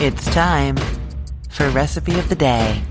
It's time for Recipe of the Day.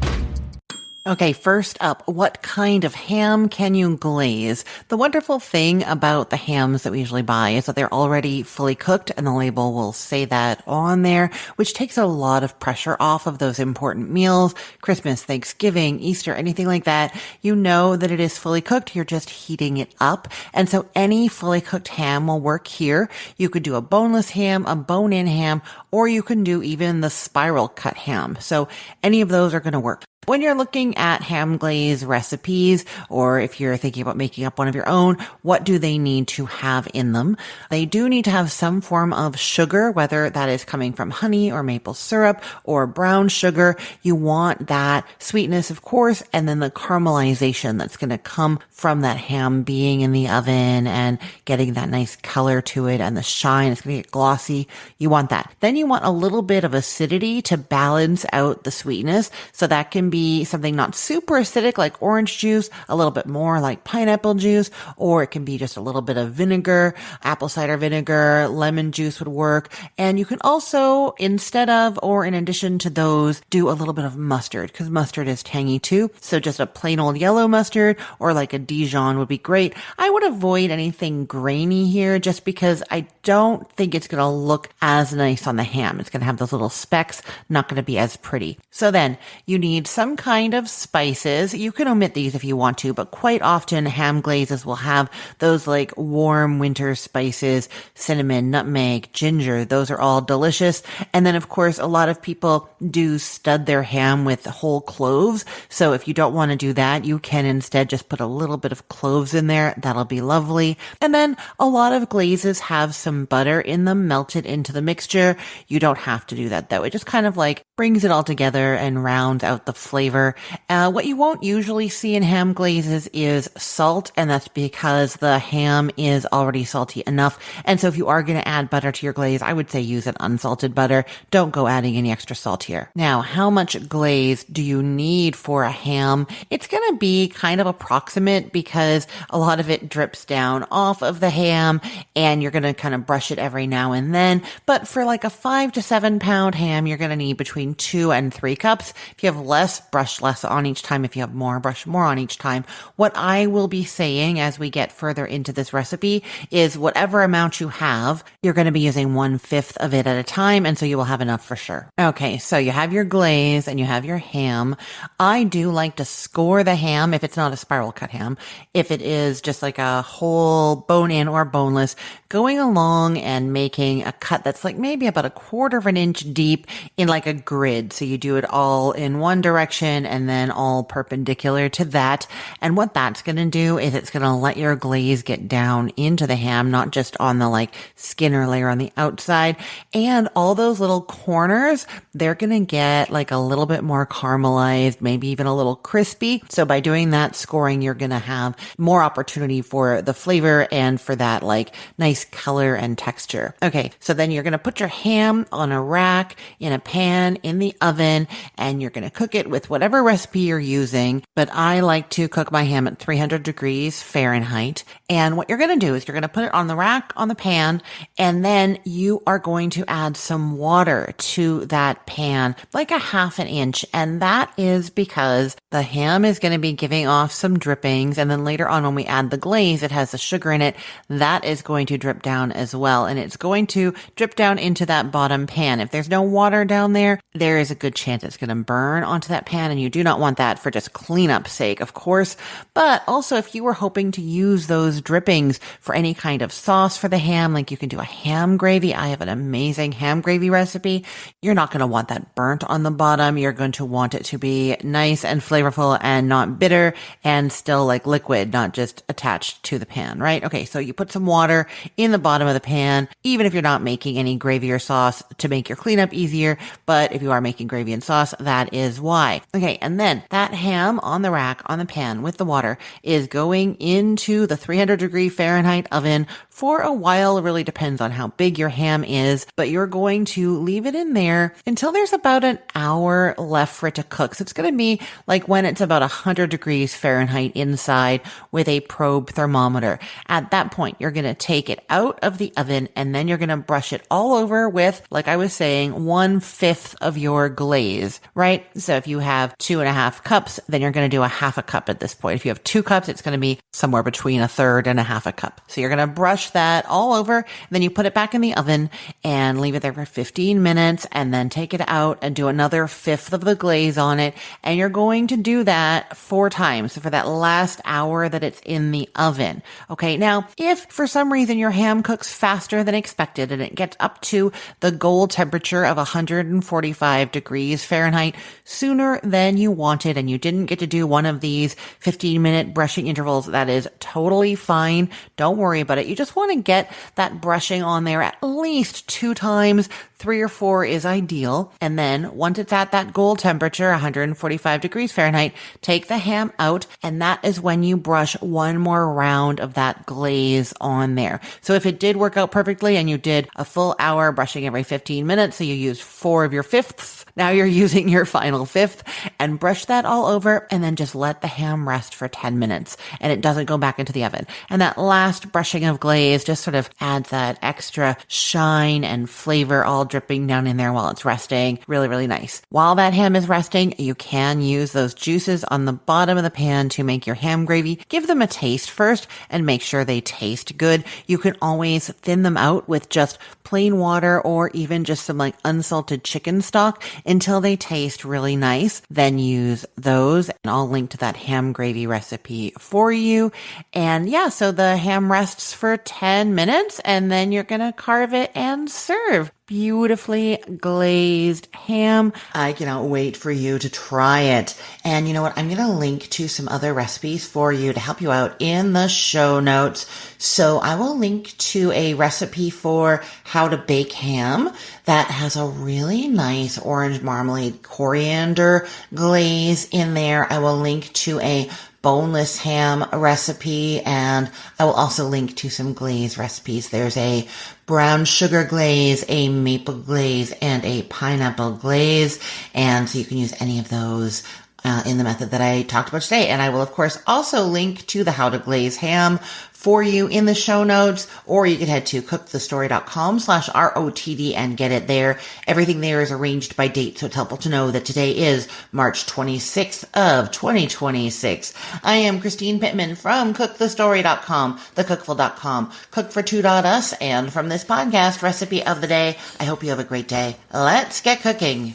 Okay, first up, what kind of ham can you glaze? The wonderful thing about the hams that we usually buy is that they're already fully cooked and the label will say that on there, which takes a lot of pressure off of those important meals, Christmas, Thanksgiving, Easter, anything like that. You know that it is fully cooked. You're just heating it up. And so any fully cooked ham will work here. You could do a boneless ham, a bone-in ham, or you can do even the spiral cut ham. So any of those are going to work. When you're looking at ham glaze recipes, or if you're thinking about making up one of your own, what do they need to have in them? They do need to have some form of sugar, whether that is coming from honey or maple syrup or brown sugar. You want that sweetness, of course, and then the caramelization that's going to come from that ham being in the oven and getting that nice color to it and the shine. It's going to get glossy. You want that. Then you want a little bit of acidity to balance out the sweetness. So that can be something not super acidic like orange juice, a little bit more like pineapple juice, or it can be just a little bit of vinegar, apple cider vinegar, lemon juice would work. And you can also, instead of or in addition to those, do a little bit of mustard because mustard is tangy too. So just a plain old yellow mustard or like a Dijon would be great. I would avoid anything grainy here just because I don't think it's going to look as nice on the ham. It's going to have those little specks, not going to be as pretty. So then you need some kind of spices. You can omit these if you want to, but quite often ham glazes will have those like warm winter spices, cinnamon, nutmeg, ginger. Those are all delicious. And then of course, a lot of people do stud their ham with whole cloves. So if you don't want to do that, you can instead just put a little bit of cloves in there. That'll be lovely. And then a lot of glazes have some butter in them melted into the mixture. You don't have to do that though. It just kind of like brings it all together and rounds out the flavor. What you won't usually see in ham glazes is salt, and that's because the ham is already salty enough. And so if you are going to add butter to your glaze, I would say use an unsalted butter. Don't go adding any extra salt here. Now, how much glaze do you need for a ham? It's going to be kind of approximate because a lot of it drips down off of the ham and you're going to kind of brush it every now and then. But for like a 5 to 7 pound ham, you're going to need between 2 and 3 cups. If you have less, brush less on each time. If you have more, brush more on each time. What I will be saying as we get further into this recipe is whatever amount you have, you're going to be using 1/5 of it at a time. And so you will have enough for sure. Okay. So you have your glaze and you have your ham. I do like to score the ham if it's not a spiral cut ham. If it is just like a whole bone in or boneless, going along and making a cut that's like maybe about 1/4 of an inch deep in like a grid. So you do it all in one direction and then all perpendicular to that. And what that's going to do is it's going to let your glaze get down into the ham, not just on the like skinner layer on the outside. And all those little corners, they're going to get like a little bit more caramelized, maybe even a little crispy. So by doing that scoring, you're going to have more opportunity for the flavor and for that like nice color and texture. Okay. So then you're going to put your ham on a rack in a pan in the oven and you're going to cook it with whatever recipe you're using. But I like to cook my ham at 300 degrees Fahrenheit. And what you're going to do is you're going to put it on the rack on the pan and then you are going to add some water to that pan, like a 1/2 inch. And that is because the ham is going to be giving off some drippings. And then later on when we add the glaze, it has the sugar in it. That is going to drip down as well. And it's going to drip down into that bottom pan. If there's no water down there, there is a good chance it's going to burn onto that pan. And you do not want that for just cleanup's sake, of course. But also if you were hoping to use those drippings for any kind of sauce for the ham, like you can do a ham gravy. I have an amazing ham gravy recipe. You're not going to want that burnt on the bottom. You're going to want it to be nice and flavorful and not bitter and still like liquid, not just attached to the pan, right? Okay. So you put some water in the bottom of the pan, even if you're not making any gravy or sauce to make your cleanup easier. But if you are making gravy and sauce, that is why. Okay. And then that ham on the rack on the pan with the water is going into the 300 degree Fahrenheit oven for a while. It really depends on how big your ham is, but you're going to leave it in there until there's about an hour left for it to cook. So it's going to be like when it's about 100 degrees Fahrenheit inside with a probe thermometer. At that point, you're going to take it out of the oven and then you're going to brush it all over with, like I was saying, 1/5 of your glaze, right? So if you have 2.5 cups, then you're going to do a half a cup at this point. If you have 2 cups, it's going to be somewhere between a third and a half a cup. So you're going to brush that all over, and then you put it back in the oven and leave it there for 15 minutes and then take it out and do another 1/5 of the glaze on it. And you're going to do that 4 times. So for that last hour that it's in the oven. Okay. Now, if for some reason your ham cooks faster than expected and it gets up to the goal temperature of 145 degrees Fahrenheit sooner than you wanted and you didn't get to do one of these 15-minute brushing intervals, that is totally fine. Don't worry about it. You just want to get that brushing on there at least 2 times. 3 or 4 is ideal. And then once it's at that goal temperature, 145 degrees Fahrenheit, take the ham out. And that is when you brush one more round of that glaze on there. So if it did work out perfectly and you did a full hour brushing every 15 minutes, so you used 4 of your 5ths, now you're using your final 5th, and brush that all over and then just let the ham rest for 10 minutes and it doesn't go back into the oven. And that last brushing of glaze just sort of adds that extra shine and flavor all dripping down in there while it's resting. Really, really nice. While that ham is resting, you can use those juices on the bottom of the pan to make your ham gravy. Give them a taste first and make sure they taste good. You can always thin them out with just plain water or even just some like unsalted chicken stock until they taste really nice. Then use those, and I'll link to that ham gravy recipe for you. And yeah, so the ham rests for 10 minutes and then you're going to carve it and serve. Beautifully glazed ham. I cannot wait for you to try it. And you know what? I'm going to link to some other recipes for you to help you out in the show notes. So I will link to a recipe for how to bake ham that has a really nice orange marmalade coriander glaze in there. I will link to a boneless ham recipe, and I will also link to some glaze recipes. There's a brown sugar glaze, a maple glaze, and a pineapple glaze, and so you can use any of those in the method that I talked about today. And I will, of course, also link to the How to Glaze Ham for you in the show notes, or you can head to cookthestory.com/ROTD and get it there. Everything there is arranged by date, so it's helpful to know that today is March 26th of 2026. I am Christine Pittman from cookthestory.com, thecookful.com, cookfor2.us, and from this podcast, Recipe of the Day. I hope you have a great day. Let's get cooking.